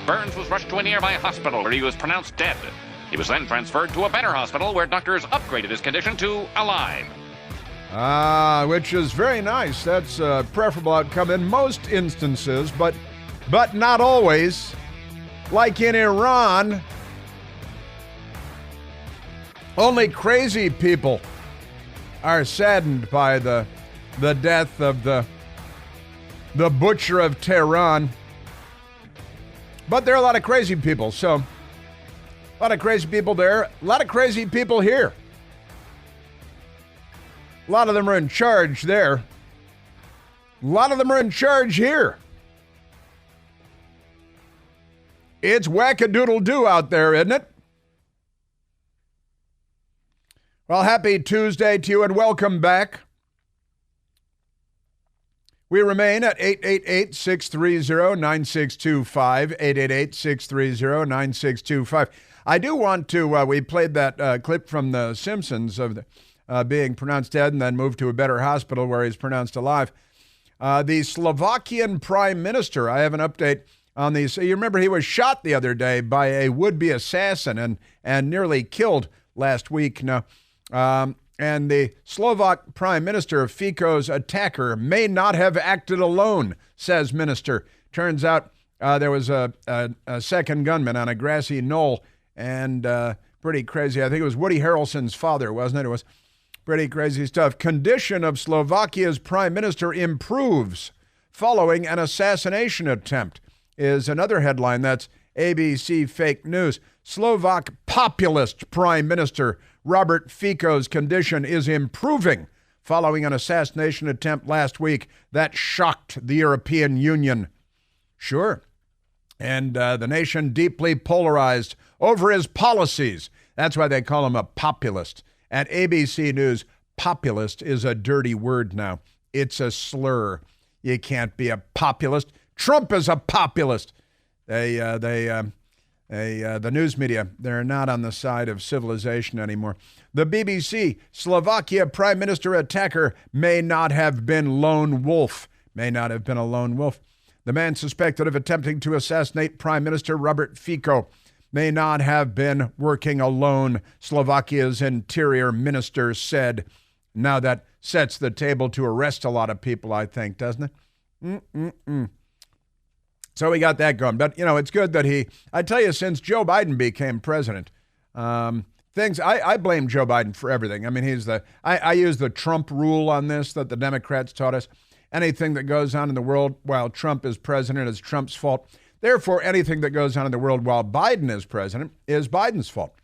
Burns was rushed to a nearby hospital where he was pronounced dead. He was then transferred to a better hospital where doctors upgraded his condition to alive. Which is very nice. That's a preferable outcome in most instances, but not always. Like in Iran, only crazy people are saddened by the death of the butcher of Tehran. But there are a lot of crazy people, so a lot of crazy people there, a lot of crazy people here. A lot of them are in charge there. A lot of them are in charge here. It's wackadoodle-doo out there, isn't it? Well, happy Tuesday to you and welcome back. We remain at 888-630-9625, 888-630-9625. I do want to, we played that clip from The Simpsons of the, being pronounced dead and then moved to a better hospital where he's pronounced alive. The Slovakian Prime Minister, I have an update on these. You remember he was shot the other day by a would-be assassin and nearly killed last week. Now, and the Slovak Prime Minister, Fico's attacker, may not have acted alone, says minister. Turns out there was a second gunman on a grassy knoll, and pretty crazy. I think it was Woody Harrelson's father, wasn't it? It was pretty crazy stuff. Condition of Slovakia's prime minister improves following an assassination attempt is another headline. That's ABC fake news. Slovak populist prime minister Robert Fico's condition is improving following an assassination attempt last week that shocked the European Union. Sure. And the nation deeply polarized over his policies. That's why they call him a populist. At ABC News, populist is a dirty word now. It's a slur. You can't be a populist. Trump is a populist. The news media, they're not on the side of civilization anymore. The BBC, Slovakia Prime Minister attacker may not have been lone wolf. May not have been a lone wolf. The man suspected of attempting to assassinate Prime Minister Robert Fico may not have been working alone, Slovakia's interior minister said. Now that sets the table to arrest a lot of people, I think, doesn't it? So we got that going. But, it's good that I tell you, since Joe Biden became president, I blame Joe Biden for everything. I mean, I use the Trump rule on this that the Democrats taught us. Anything that goes on in the world while Trump is president is Trump's fault. Therefore, anything that goes on in the world while Biden is president is Biden's fault.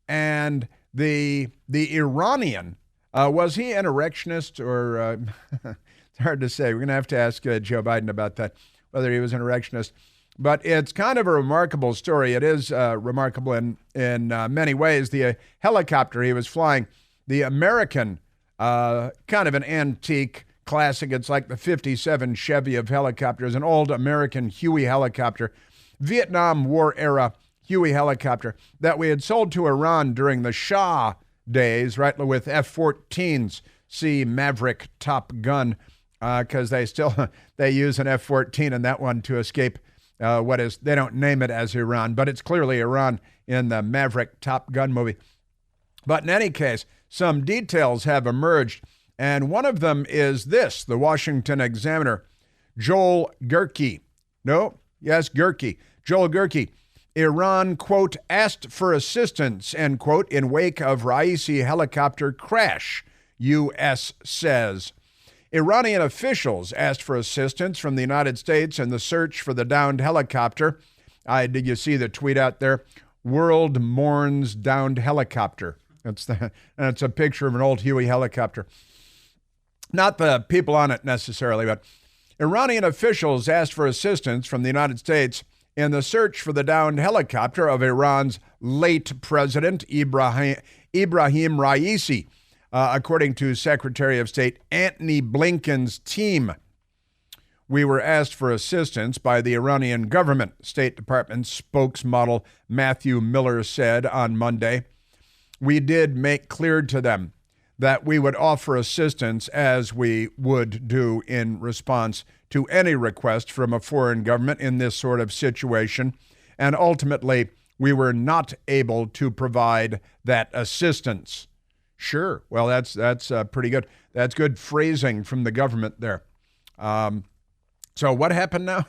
And the Iranian, was he an erectionist or, it's hard to say. We're going to have to ask Joe Biden about that, whether he was an erectionist. But it's kind of a remarkable story. It is remarkable in many ways. The helicopter he was flying, the American, kind of an antique classic. It's like the 57 Chevy of helicopters, an old American Huey helicopter, Vietnam War era Huey helicopter that we had sold to Iran during the Shah days, right, with F-14s, see Maverick Top Gun, because they use an F-14 in that one to escape they don't name it as Iran, but it's clearly Iran in the Maverick Top Gun movie. But in any case, some details have emerged. And one of them is this, the Washington Examiner, Joel Gerke. Joel Gerke. Iran, quote, asked for assistance, end quote, in wake of Raisi helicopter crash, U.S. says. Iranian officials asked for assistance from the United States in the search for the downed helicopter. Did you see the tweet out there? World mourns downed helicopter. It's a picture of an old Huey helicopter. Not the people on it necessarily, but Iranian officials asked for assistance from the United States in the search for the downed helicopter of Iran's late president, Ibrahim Raisi, according to Secretary of State Antony Blinken's team. We were asked for assistance by the Iranian government, State Department spokesmodel Matthew Miller said on Monday. We did make clear to them that we would offer assistance as we would do in response to any request from a foreign government in this sort of situation. and ultimately we were not able to provide that assistance. Sure. Well, that's pretty good. That's good phrasing from the government there. So what happened now?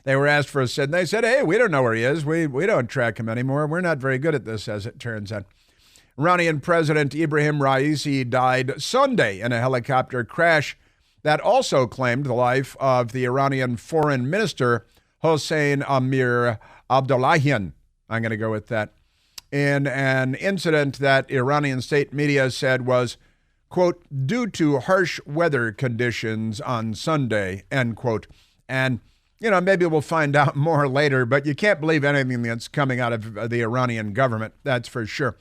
They were asked for a sit, and they said, hey, we don't know where he is. We don't track him anymore. We're not very good at this, as it turns out. Iranian President Ibrahim Raisi died Sunday in a helicopter crash that also claimed the life of the Iranian Foreign Minister Hossein Amir Abdollahian. I'm going to go with that. In an incident that Iranian state media said was, quote, due to harsh weather conditions on Sunday, end quote. And, maybe we'll find out more later, but you can't believe anything that's coming out of the Iranian government, that's for sure.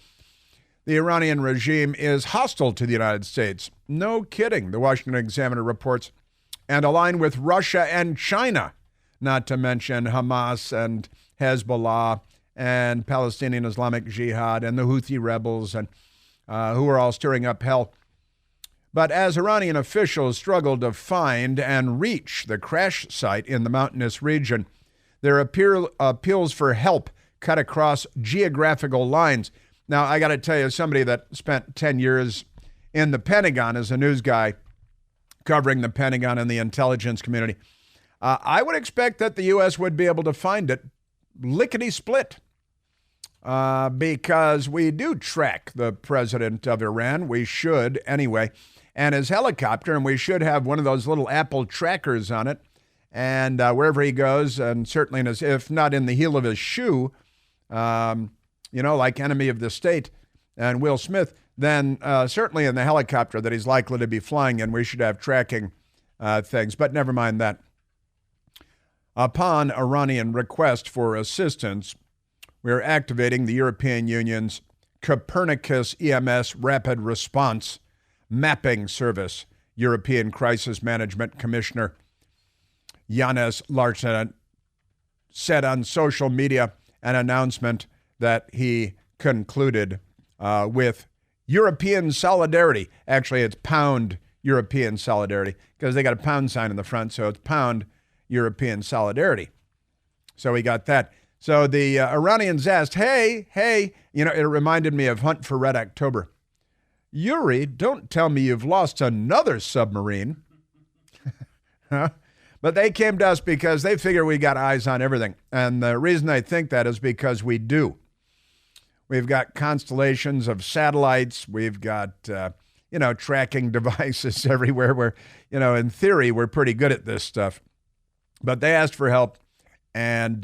The Iranian regime is hostile to the United States. No kidding, the Washington Examiner reports, and aligned with Russia and China, not to mention Hamas and Hezbollah and Palestinian Islamic Jihad and the Houthi rebels, and who are all stirring up hell. But as Iranian officials struggle to find and reach the crash site in the mountainous region, their appeals for help cut across geographical lines. Now, I got to tell you, somebody that spent 10 years in the Pentagon as a news guy covering the Pentagon and the intelligence community, I would expect that the U.S. would be able to find it lickety-split because we do track the president of Iran. We should anyway. And his helicopter, and we should have one of those little Apple trackers on it. And wherever he goes, and certainly if not in the heel of his shoe, like Enemy of the State and Will Smith, then certainly in the helicopter that he's likely to be flying in, we should have tracking things. But never mind that. Upon Iranian request for assistance, we are activating the European Union's Copernicus EMS Rapid Response Mapping Service. European Crisis Management Commissioner Yannis Larsen said on social media an announcement that he concluded with European solidarity. Actually, it's pound European solidarity because they got a pound sign in the front, so it's pound European solidarity. So we got that. So the Iranians asked, hey, it reminded me of Hunt for Red October. Yuri, don't tell me you've lost another submarine. But they came to us because they figure we got eyes on everything. And the reason they think that is because we do. We've got constellations of satellites. We've got, tracking devices everywhere where, in theory, we're pretty good at this stuff. But they asked for help, and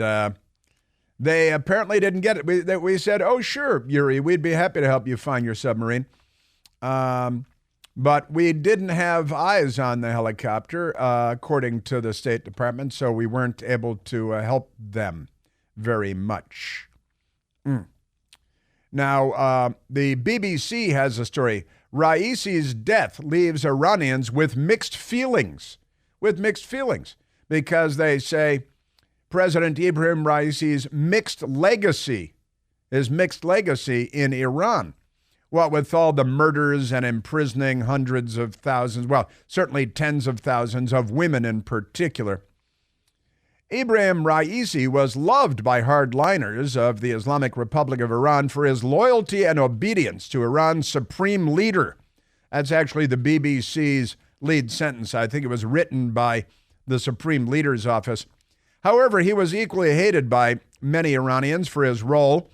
they apparently didn't get it. We said, oh, sure, Yuri, we'd be happy to help you find your submarine. But we didn't have eyes on the helicopter, according to the State Department, so we weren't able to help them very much. Now, the BBC has a story. Raisi's death leaves Iranians with mixed feelings, because they say President Ibrahim Raisi's mixed legacy in Iran. What with all the murders and imprisoning hundreds of thousands, well, certainly tens of thousands of women in particular. Ibrahim Raisi was loved by hardliners of the Islamic Republic of Iran for his loyalty and obedience to Iran's supreme leader. That's actually the BBC's lead sentence. I think it was written by the Supreme Leader's Office. However, he was equally hated by many Iranians for his role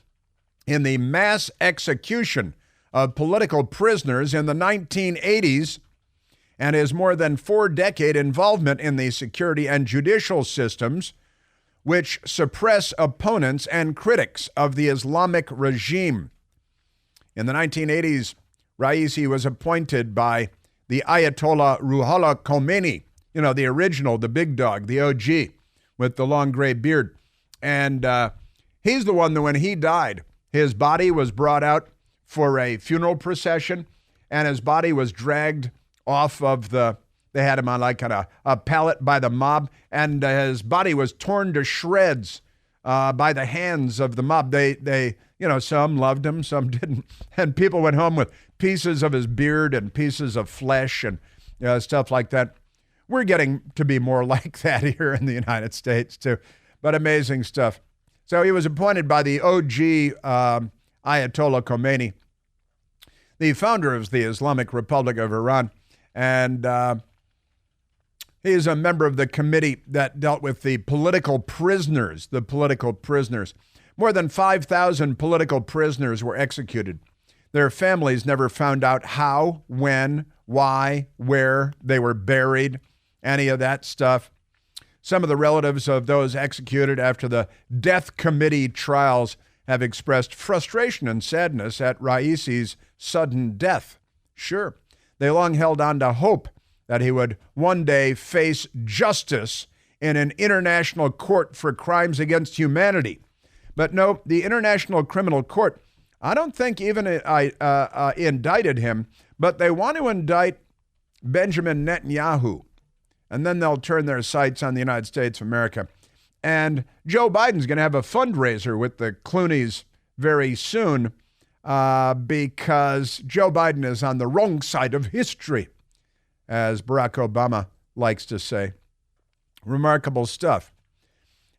in the mass execution of political prisoners in the 1980s and his more than 4-decade involvement in the security and judicial systems, which suppress opponents and critics of the Islamic regime. In the 1980s, Raisi was appointed by the Ayatollah Ruhollah Khomeini, the original, the big dog, the OG, with the long gray beard. And he's the one that when he died, his body was brought out for a funeral procession, and his body was dragged off of they had him on like a pallet by the mob, and his body was torn to shreds by the hands of the mob. They some loved him, some didn't, and people went home with pieces of his beard and pieces of flesh and stuff like that. We're getting to be more like that here in the United States too, but amazing stuff. So he was appointed by the OG Ayatollah Khomeini, the founder of the Islamic Republic of Iran. And he is a member of the committee that dealt with the political prisoners, More than 5,000 political prisoners were executed. Their families never found out how, when, why, where they were buried, any of that stuff. Some of the relatives of those executed after the death committee trials have expressed frustration and sadness at Raisi's sudden death. Sure, they long held on to hope that he would one day face justice in an international court for crimes against humanity. But no, the International Criminal Court, I don't think even indicted him, but they want to indict Benjamin Netanyahu. And then they'll turn their sights on the United States of America. And Joe Biden's going to have a fundraiser with the Clooneys very soon because Joe Biden is on the wrong side of history, as Barack Obama likes to say. Remarkable stuff.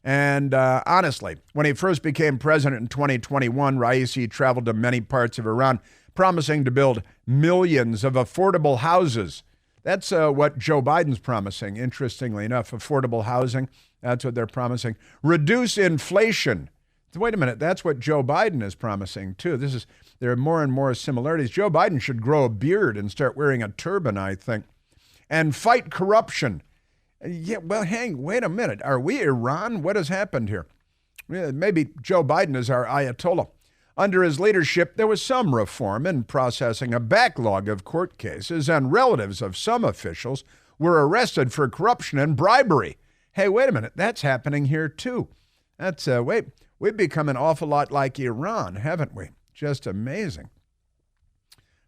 And honestly, when he first became president in 2021, Raisi traveled to many parts of Iran, promising to build millions of affordable houses. That's what Joe Biden's promising, interestingly enough. Affordable housing, that's what they're promising. Reduce inflation. Wait a minute, that's what Joe Biden is promising, too. There are more and more similarities. Joe Biden should grow a beard and start wearing a turban, I think. And fight corruption. Yeah, well, wait a minute. Are we Iran? What has happened here? Maybe Joe Biden is our Ayatollah. Under his leadership, there was some reform in processing a backlog of court cases, and relatives of some officials were arrested for corruption and bribery. Hey, wait a minute. That's happening here, too. We've become an awful lot like Iran, haven't we? Just amazing.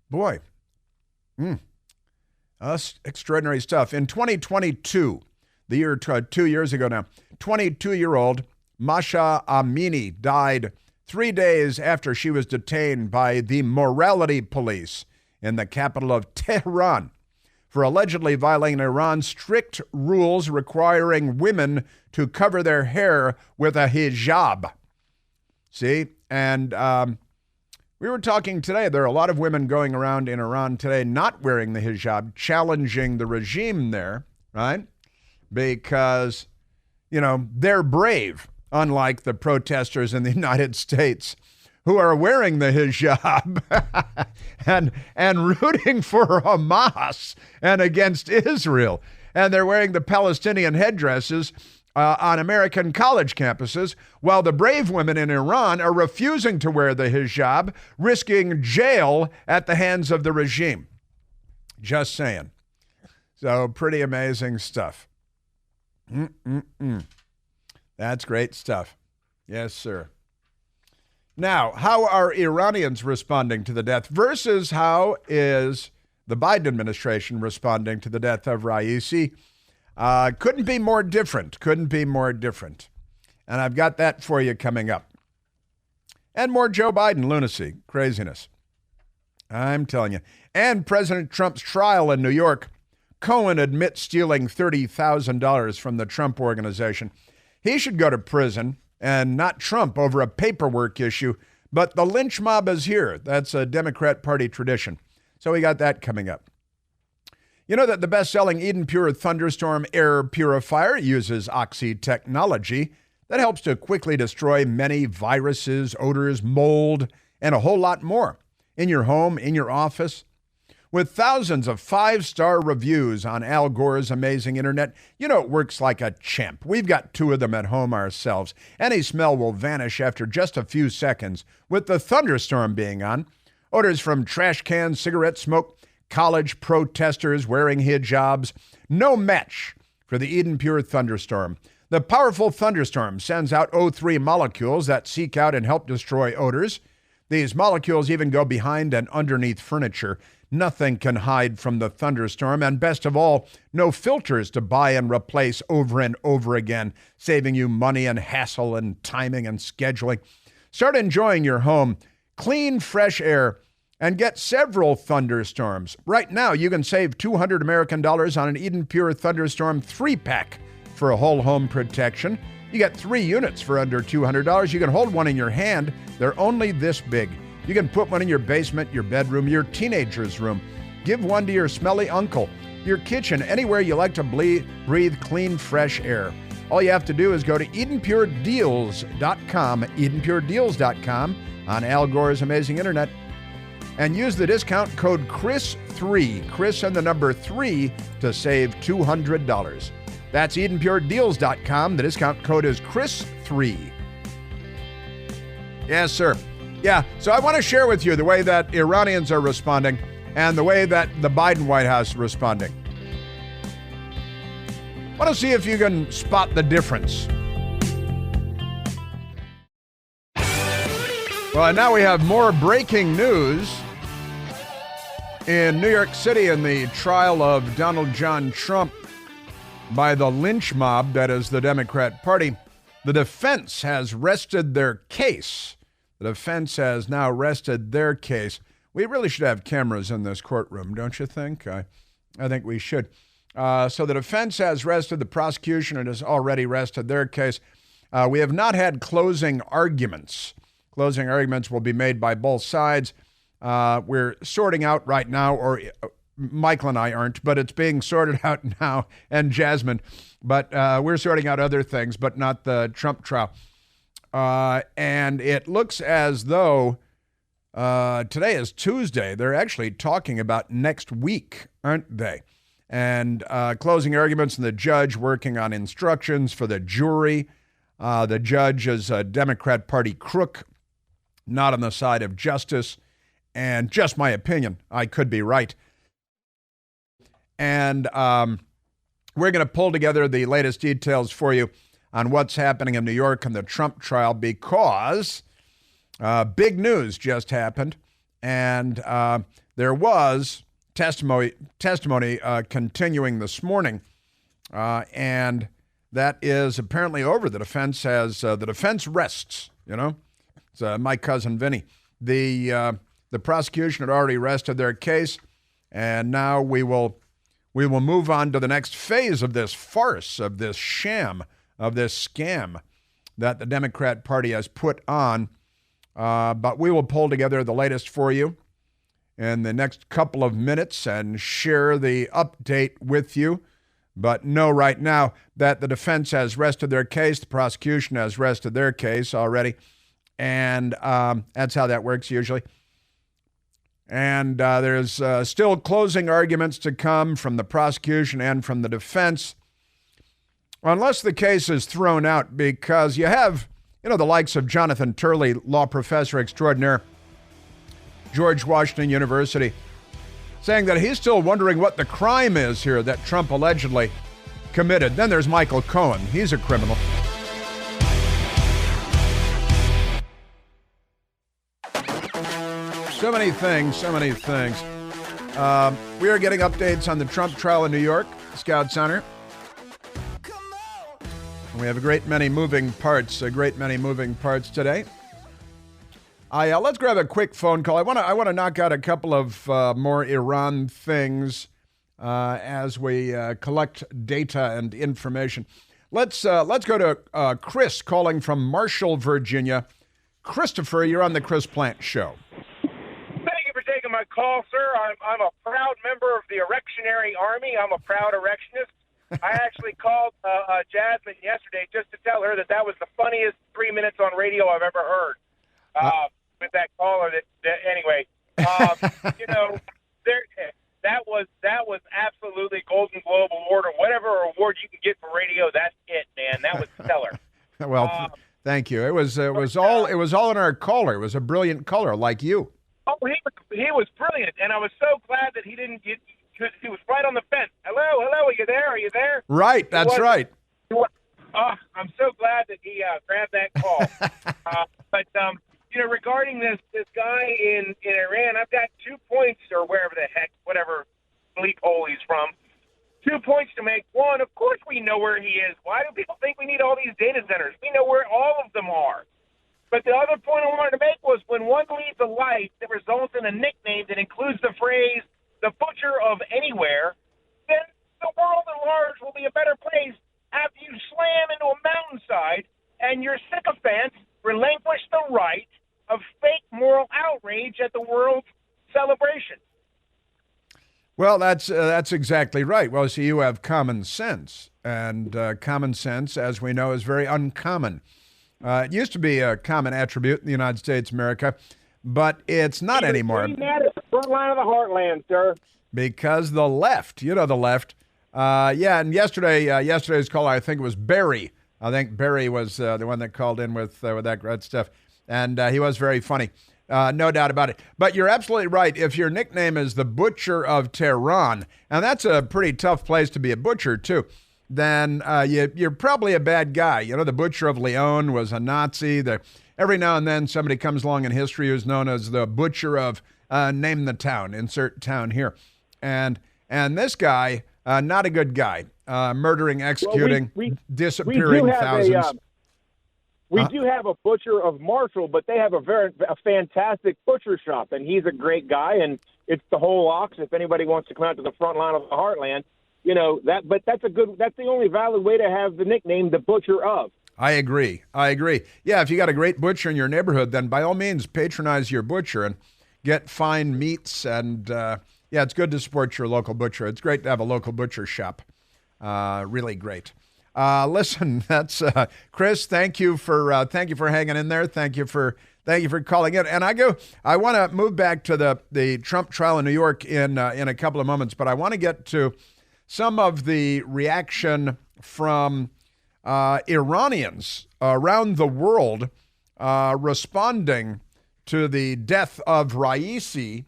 Boy. Extraordinary stuff. In 2022, the year 2 years ago now, 22-year-old Masha Amini died 3 days after she was detained by the morality police in the capital of Tehran for allegedly violating Iran's strict rules requiring women to cover their hair with a hijab. See? And we were talking today, there are a lot of women going around in Iran today not wearing the hijab, challenging the regime there, right? Because, they're brave, unlike the protesters in the United States who are wearing the hijab and rooting for Hamas and against Israel. And they're wearing the Palestinian headdresses on American college campuses, while the brave women in Iran are refusing to wear the hijab, risking jail at the hands of the regime. Just saying. So pretty amazing stuff. That's great stuff. Yes, sir. Now, how are Iranians responding to the death versus how is the Biden administration responding to the death of Raisi? Couldn't be more different. And I've got that for you coming up. And more Joe Biden lunacy, craziness. I'm telling you. And President Trump's trial in New York. Cohen admits stealing $30,000 from the Trump Organization. He should go to prison, and not Trump over a paperwork issue. But the lynch mob is here. That's a Democrat Party tradition. So we got that coming up. You know that the best-selling Eden Pure Thunderstorm air purifier uses Oxy technology that helps to quickly destroy many viruses, odors, mold, and a whole lot more in your home, in your office. With thousands of 5-star reviews on Al Gore's amazing internet, it works like a champ. We've got 2 of them at home ourselves. Any smell will vanish after just a few seconds with the thunderstorm being on. Odors from trash cans, cigarette smoke, college protesters wearing hijabs. No match for the Eden Pure Thunderstorm. The powerful thunderstorm sends out O3 molecules that seek out and help destroy odors. These molecules even go behind and underneath furniture. Nothing can hide from the thunderstorm, and best of all, no filters to buy and replace over and over again, saving you money and hassle and timing and scheduling. Start enjoying your home. Clean, fresh air, and get several thunderstorms. Right now, you can save $200 American on an Eden Pure Thunderstorm 3-pack. for a whole home protection. You get 3 units for under $200. You can hold one in your hand. They're only this big. You can put one in your basement, your bedroom, your teenager's room. Give one to your smelly uncle, your kitchen, anywhere you like to breathe clean, fresh air. All you have to do is go to EdenPureDeals.com, EdenPureDeals.com on Al Gore's amazing internet, and use the discount code CHRIS3, Chris and the number 3, to save $200. That's EdenPureDeals.com. The discount code is CHRIS3. Yes, sir. Yeah, so I want to share with you the way that Iranians are responding and the way that the Biden White House is responding. I want to see if you can spot the difference. Well, now we have more breaking news. In New York City, in the trial of Donald John Trump by the lynch mob that is the Democrat Party, the defense has rested their case. The defense has now rested their case. We really should have cameras in this courtroom, don't you think? I think we should. So the defense has rested the prosecution and has already rested their case. We have not had closing arguments. Closing arguments will be made by both sides. We're sorting out right now, or Michael and I aren't, but it's being sorted out now, and Jasmine. But we're sorting out other things, but not the Trump trial. And it looks as though today is Tuesday. They're actually talking about next week, aren't they? And closing arguments and the judge working on instructions for the jury. The judge is a Democrat Party crook, not on the side of justice. And just my opinion, I could be right. And we're going to pull together the latest details for you on what's happening in New York and the Trump trial, because big news just happened. And there was testimony continuing this morning, and that is apparently over. The defense rests. It's my cousin Vinny. The prosecution had already rested their case, and now we will move on to the next phase of this farce, of this sham, of this scam that the Democrat Party has put on. But we will pull together the latest for you in the next couple of minutes and share the update with you. But know right now that the defense has rested their case, the prosecution has rested their case already, and that's how that works usually. And there's still closing arguments to come from the prosecution and from the defense, unless the case is thrown out, because you have, the likes of Jonathan Turley, law professor extraordinaire, George Washington University, saying that he's still wondering what the crime is here that Trump allegedly committed. Then there's Michael Cohen. He's a criminal. So many things. We are getting updates on the Trump trial in New York, Scout Center. We have a great many moving parts today. Let's grab a quick phone call. I want to knock out a couple of more Iran things as we collect data and information. Let's go to Chris calling from Marshall, Virginia. Christopher, you're on the Chris Plant Show. Thank you for taking my call, sir. I'm a proud member of the Erectionary Army. I'm a proud erectionist. I actually called Jasmine yesterday just to tell her that was the funniest 3 minutes on radio I've ever heard. With that caller, anyway, that was absolutely Golden Globe Award or whatever award you can get for radio. That's it, man. That was stellar. Well, thank you. It was all in our caller. It was a brilliant caller like you. Oh, he was brilliant, and I was so glad that he didn't get. He was right on the fence. Hello, are you there? Are you there? Right, that's right. I'm so glad that he grabbed that call. But regarding this guy in Iran, I've got 2 points, or whatever bleep hole he's from. 2 points to make. One, of course we know where he is. Why do people think we need all these data centers? We know where all of them are. But the other point I wanted to make was when one leads a life that results in a nickname that includes the phrase, the butcher of anywhere, then the world at large will be a better place after you side, and your sycophants relinquish the right of fake moral outrage at the world's celebration. Well, that's exactly right. Well, see, you have common sense, and common sense, as we know, is very uncommon. It used to be a common attribute in the United States, America, but it's not anymore. Mad at the front line of the heartland, sir. Because the left, you know the left. And yesterday's caller, I think it was Barry. I think Barry was the one that called in with that great stuff, and he was very funny. No doubt about it. But you're absolutely right. If your nickname is the Butcher of Tehran, and that's a pretty tough place to be a butcher, too, then you're probably a bad guy. You know, the Butcher of Lyon was a Nazi. Every now and then somebody comes along in history who's known as the Butcher of name the town, insert town here. And this guy, not a good guy, murdering, executing, disappearing thousands. We do have a Butcher of Marshall, but they have a fantastic butcher shop, and he's a great guy, and it's the whole ox. If anybody wants to come out to the front line of the heartland, you know that. But that's the only valid way to have the nickname, the Butcher of. I agree. Yeah, if you got a great butcher in your neighborhood, then by all means patronize your butcher and get fine meats. And yeah, it's good to support your local butcher. It's great to have a local butcher shop. Really great. Listen, that's Chris. Thank you for hanging in there. Thank you for calling in. And I want to move back to the Trump trial in New York in a couple of moments, but I want to get to some of the reaction from Iranians around the world responding to the death of Raisi,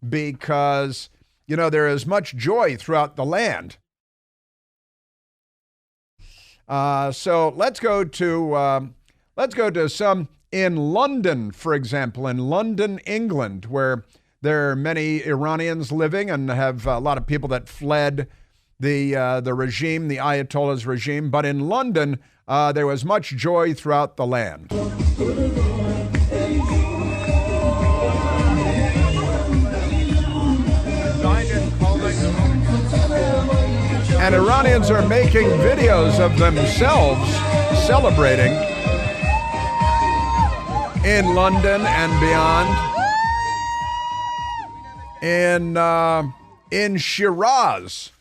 because there is much joy throughout the land. So let's go to some in London, for example, in London, England, where there are many Iranians living and have a lot of people that fled the regime, the Ayatollah's regime. But in London, there was much joy throughout the land. And Iranians are making videos of themselves celebrating in London and beyond. In Shiraz,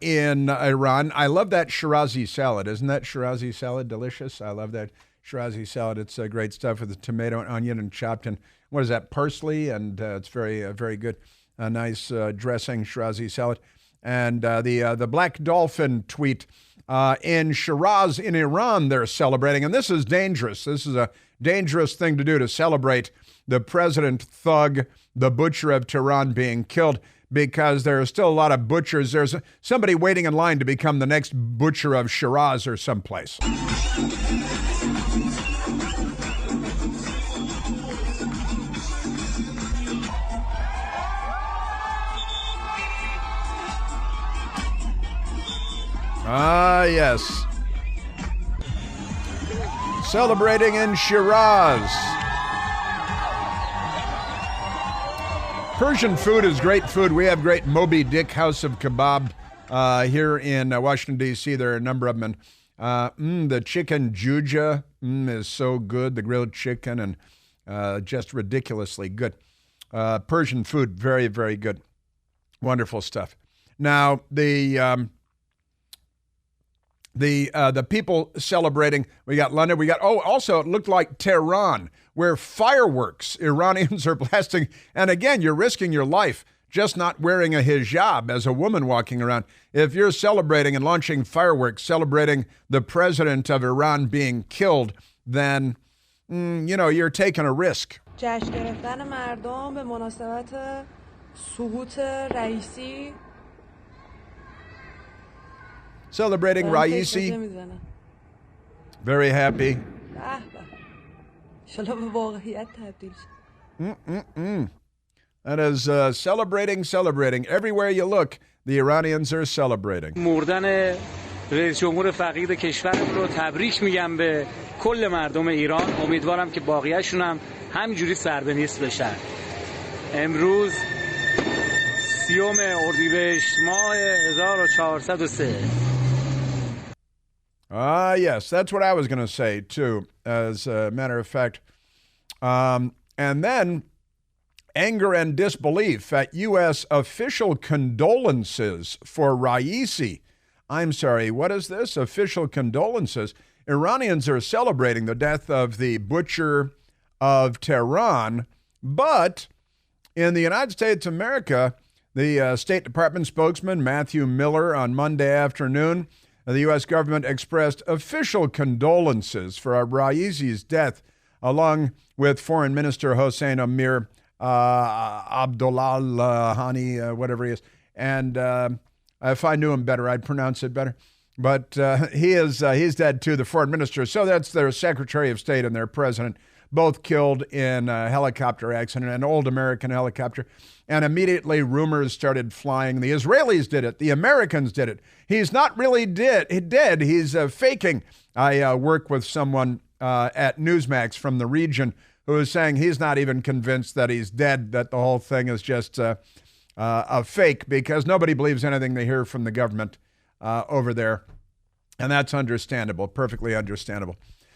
in Iran. I love that Shirazi salad. Isn't that Shirazi salad delicious? I love that Shirazi salad. It's great stuff with the tomato and onion and chopped in, what is that, parsley? And it's very, very good. A nice dressing Shirazi salad. And the Black Dolphin tweet, in Shiraz in Iran, they're celebrating. And this is dangerous. This is a dangerous thing to do, to celebrate the president thug, the Butcher of Tehran, being killed, because there are still a lot of butchers. There's somebody waiting in line to become the next Butcher of Shiraz or someplace. Ah, yes. Celebrating in Shiraz. Persian food is great food. We have great Moby Dick House of Kebab here in Washington, D.C. There are a number of them. And the chicken juja is so good, the grilled chicken, and just ridiculously good. Persian food, very, very good. Wonderful stuff. Now, the people celebrating, we got London, also it looked like Tehran, where fireworks, Iranians are blasting. And again, you're risking your life just not wearing a hijab as a woman walking around. If you're celebrating and launching fireworks, celebrating the president of Iran being killed, then, you're taking a risk. جشن گرفتن مردم به مناسبت سقوط رئیسی. Celebrating Raisi. Very happy. That is celebrating. Everywhere you look, the Iranians are celebrating. مردن رئیس جمهور فقید کشورم رو تبریک میگم به کل مردم ایران. امیدوارم که باقیه‌شون هم همینجوری سر به نیست بشن. امروز 30 اردیبهشت ماه 1403. Yes, that's what I was going to say, too, as a matter of fact. And then anger and disbelief at U.S. official condolences for Raisi. I'm sorry, what is this? Official condolences. Iranians are celebrating the death of the butcher of Tehran, but in the United States of America, the State Department spokesman, Matthew Miller, on Monday afternoon, the U.S. government expressed official condolences for Raisi's death, along with Foreign Minister Hossein Amir Abdullahani, whatever he is. And if I knew him better, I'd pronounce it better. But he's dead too, the foreign minister. So that's their Secretary of State and their president, both killed in a helicopter accident, an old American helicopter. And immediately rumors started flying. The Israelis did it. The Americans did it. He's not really dead. He's faking. I work with someone at Newsmax from the region who is saying he's not even convinced that he's dead, that the whole thing is just a fake, because nobody believes anything they hear from the government over there. And that's understandable, perfectly understandable.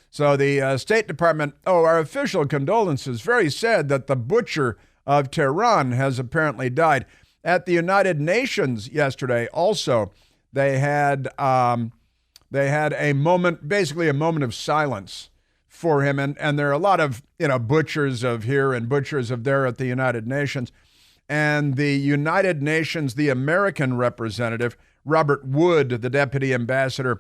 So the State Department, our official condolences, very sad that the butcher of Tehran has apparently died. At the United Nations yesterday also, they had a moment, basically a moment of silence for him. And there are a lot of, butchers of here and butchers of there at the United Nations. And the United Nations, the American representative, Robert Wood, the deputy ambassador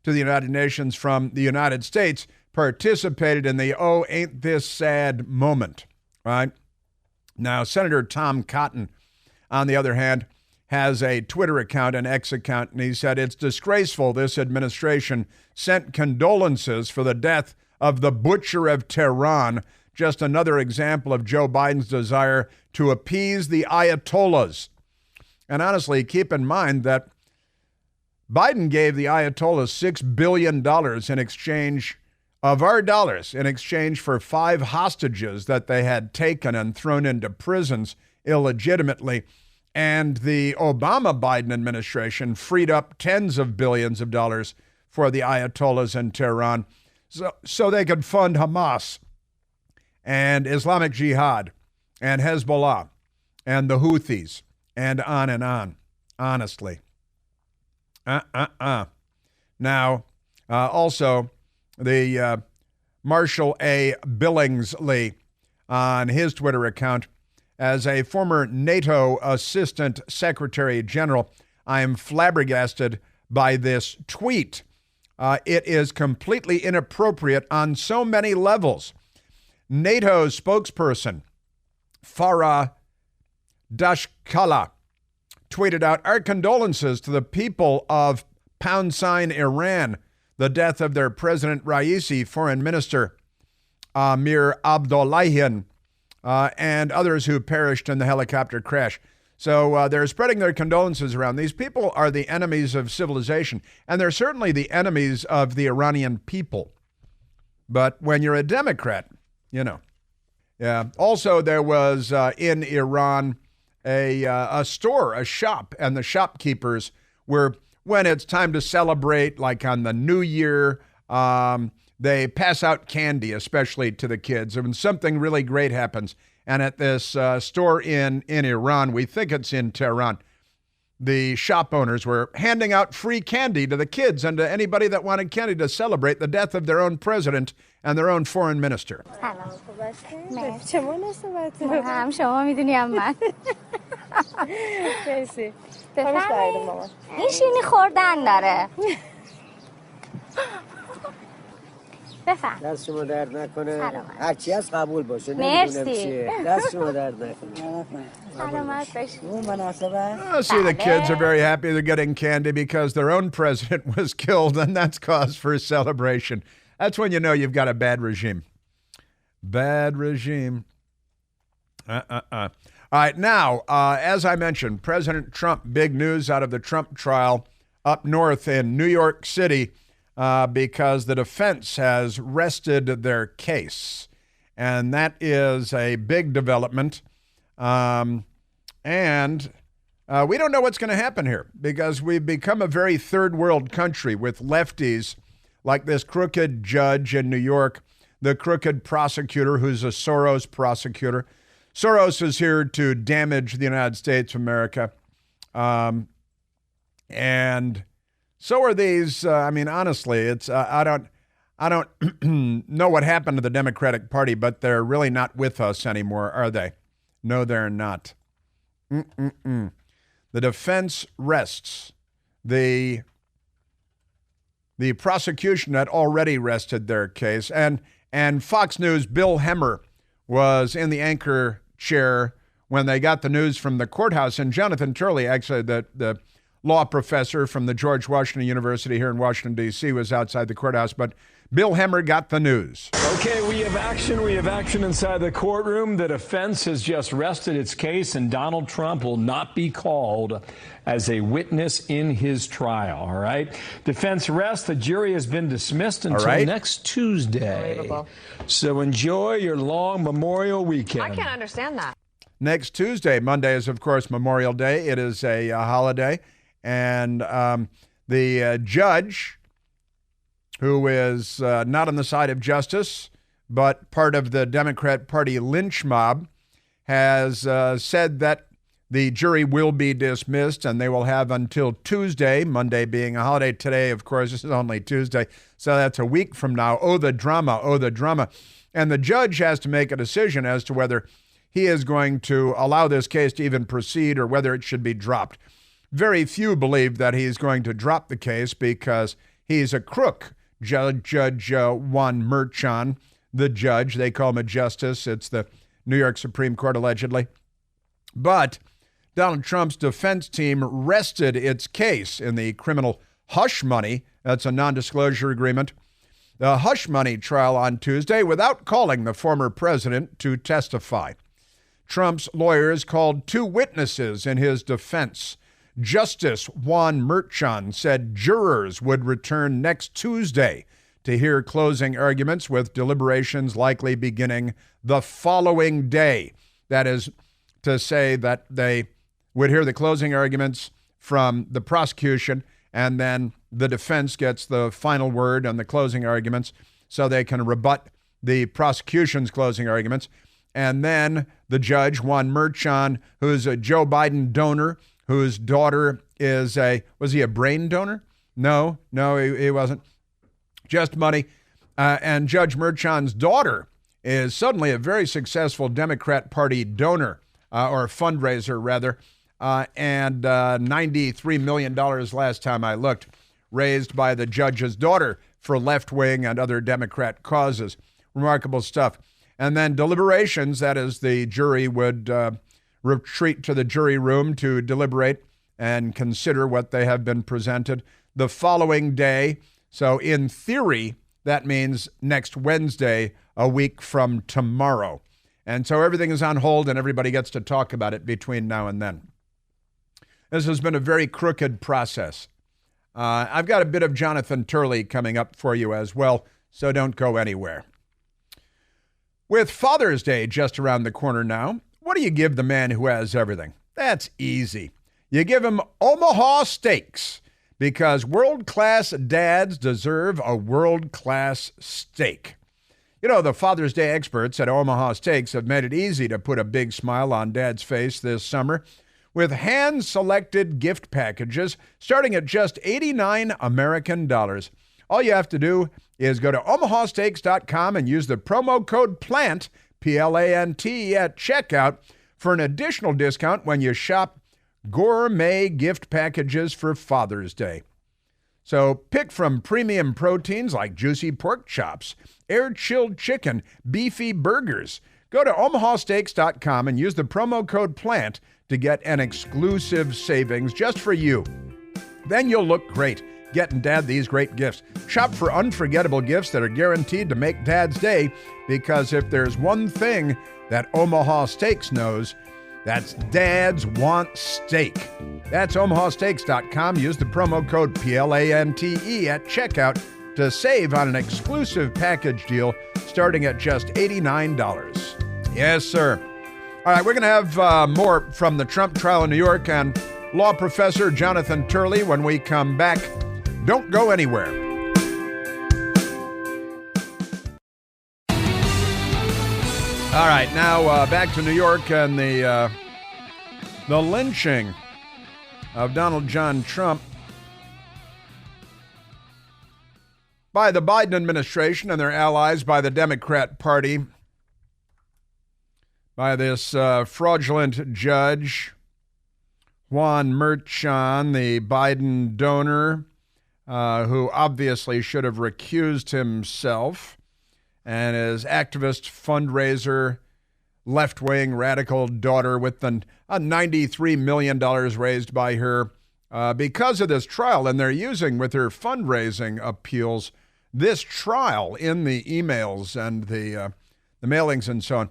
to the United Nations from the United States, participated in the "Oh, ain't this sad" moment, right? Now, Senator Tom Cotton, on the other hand, has a Twitter account, an X account, and he said, "It's disgraceful this administration sent condolences for the death of the butcher of Tehran. Just another example of Joe Biden's desire to appease the Ayatollahs." And honestly, keep in mind that Biden gave the Ayatollahs $6 billion in exchange of our dollars, in exchange for 5 hostages that they had taken and thrown into prisons illegitimately. And the Obama-Biden administration freed up tens of billions of dollars for the Ayatollahs in Tehran so they could fund Hamas and Islamic Jihad and Hezbollah and the Houthis and on, honestly. Now, also, the Marshall A. Billingsley on his Twitter account, as a former NATO Assistant Secretary General, I am flabbergasted by this tweet. It is completely inappropriate on so many levels. NATO spokesperson Farah Dashkala tweeted out, "Our condolences to the people of Iran, the death of their President Raisi, Foreign Minister Amir Abdullahian, and others who perished in the helicopter crash." So they're spreading their condolences around. These people are the enemies of civilization, and they're certainly the enemies of the Iranian people. But when you're a Democrat, Yeah. Also, there was in Iran a store, a shop, and the shopkeepers were, when it's time to celebrate, like on the New Year, they pass out candy, especially to the kids. When something really great happens, and at this store in Iran, we think it's in Tehran, the shop owners were handing out free candy to the kids and to anybody that wanted candy to celebrate the death of their own president and their own foreign minister. دست شما درد نکنه هرچی از قبول باشه نمیدونم چیه دست شما درد نکنه سلامت باشید See, the kids are very happy they're getting candy because their own president was killed, and that's cause for celebration. That's when you know you've got a bad regime. Bad regime. All right, now, as I mentioned, President Trump, big news out of the Trump trial up north in New York City, because the defense has rested their case. And that is a big development. And we don't know what's going to happen here because we've become a very third world country with lefties like this crooked judge in New York, the crooked prosecutor who's a Soros prosecutor. Soros is here to damage the United States of America. And so are these. Honestly, it's I don't know what happened to the Democratic Party, but they're really not with us anymore, are they? No, they're not. The defense rests. The prosecution had already rested their case, and Fox News' Bill Hemmer was in the anchor chair when they got the news from the courthouse, and Jonathan Turley, actually the law professor from the George Washington University here in Washington, D.C., was outside the courthouse, but Bill Hemmer got the news. Okay, we have action. We have action inside the courtroom. The defense has just rested its case, and Donald Trump will not be called as a witness in his trial, all right? Defense rests. The jury has been dismissed until next Tuesday. So enjoy your long Memorial weekend. I can't understand that. Next Tuesday. Monday is, of course, Memorial Day. It is a holiday. And the judge, who is not on the side of justice, but part of the Democrat Party lynch mob, has said that the jury will be dismissed and they will have until Tuesday, Monday being a holiday. Today, of course, this is only Tuesday, so that's a week from now. Oh, the drama, oh, the drama. And the judge has to make a decision as to whether he is going to allow this case to even proceed or whether it should be dropped. Very few believe that he's going to drop the case because he's a crook. Judge Juan Merchan, the judge, they call him a justice. It's the New York Supreme Court, allegedly. But Donald Trump's defense team rested its case in the criminal hush money. That's a non-disclosure agreement. The hush money trial on Tuesday without calling the former president to testify. Trump's lawyers called two witnesses in his defense. Justice Juan Merchan said jurors would return next Tuesday to hear closing arguments, with deliberations likely beginning the following day. That is to say that they would hear the closing arguments from the prosecution, and then the defense gets the final word on the closing arguments so they can rebut the prosecution's closing arguments. And then the judge, Juan Merchan, who's a Joe Biden donor, whose daughter is was he a brain donor? No, he wasn't. Just money. And Judge Merchan's daughter is suddenly a very successful Democrat Party donor, or fundraiser, rather, and $93 million last time I looked, raised by the judge's daughter for left-wing and other Democrat causes. Remarkable stuff. And then deliberations, that is, the jury would retreat to the jury room to deliberate and consider what they have been presented the following day. So in theory, that means next Wednesday, a week from tomorrow. And so everything is on hold and everybody gets to talk about it between now and then. This has been a very crooked process. I've got a bit of Jonathan Turley coming up for you as well, so don't go anywhere. With Father's Day just around the corner now, what do you give the man who has everything? That's easy. You give him Omaha steaks, because world-class dads deserve a world-class steak. You know, the Father's Day experts at Omaha Steaks have made it easy to put a big smile on Dad's face this summer with hand-selected gift packages starting at just $89 American dollars. All you have to do is go to omahasteaks.com and use the promo code PLANT, P-L-A-N-T, at checkout for an additional discount when you shop gourmet gift packages for Father's Day. So pick from premium proteins like juicy pork chops, air-chilled chicken, beefy burgers. Go to omahasteaks.com and use the promo code PLANT to get an exclusive savings just for you. Then you'll look great getting Dad these great gifts. Shop for unforgettable gifts that are guaranteed to make Dad's day, because if there's one thing that Omaha Steaks knows, that's dads want steak. That's omahasteaks.com. Use the promo code PLANTE at checkout to save on an exclusive package deal starting at just $89. Yes, sir. All right, we're going to have more from the Trump trial in New York and law professor Jonathan Turley when we come back. Don't go anywhere. All right, now back to New York and the lynching of Donald John Trump by the Biden administration and their allies, by the Democrat Party, by this fraudulent judge, Juan Merchan, the Biden donor, who obviously should have recused himself, and his activist fundraiser, left-wing radical daughter with $93 million raised by her because of this trial. And they're using, with her fundraising appeals, this trial in the emails and the mailings and so on.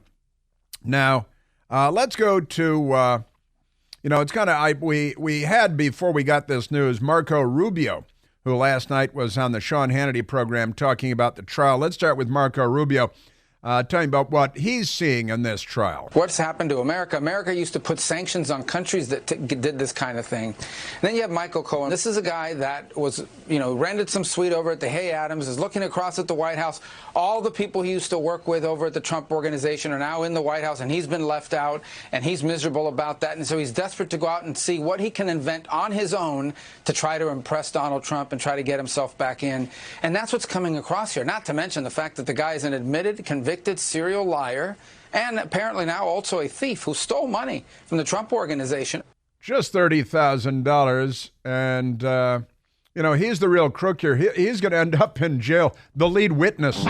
Now, let's go to, it's kind of, we had, before we got this news, Marco Rubio, who last night was on the Sean Hannity program talking about the trial. Let's start with Marco Rubio. Talking about what he's seeing in this trial. What's happened to America? America used to put sanctions on countries that did this kind of thing. And then you have Michael Cohen. This is a guy that was, rented some suite over at the Hay Adams, is looking across at the White House. All the people he used to work with over at the Trump Organization are now in the White House, and he's been left out, and he's miserable about that. And so he's desperate to go out and see what he can invent on his own to try to impress Donald Trump and try to get himself back in. And that's what's coming across here, not to mention the fact that the guy is an admitted, convicted serial liar, and apparently now also a thief who stole money from the Trump Organization. Just $30,000, and he's the real crook here. He's going to end up in jail. The lead witness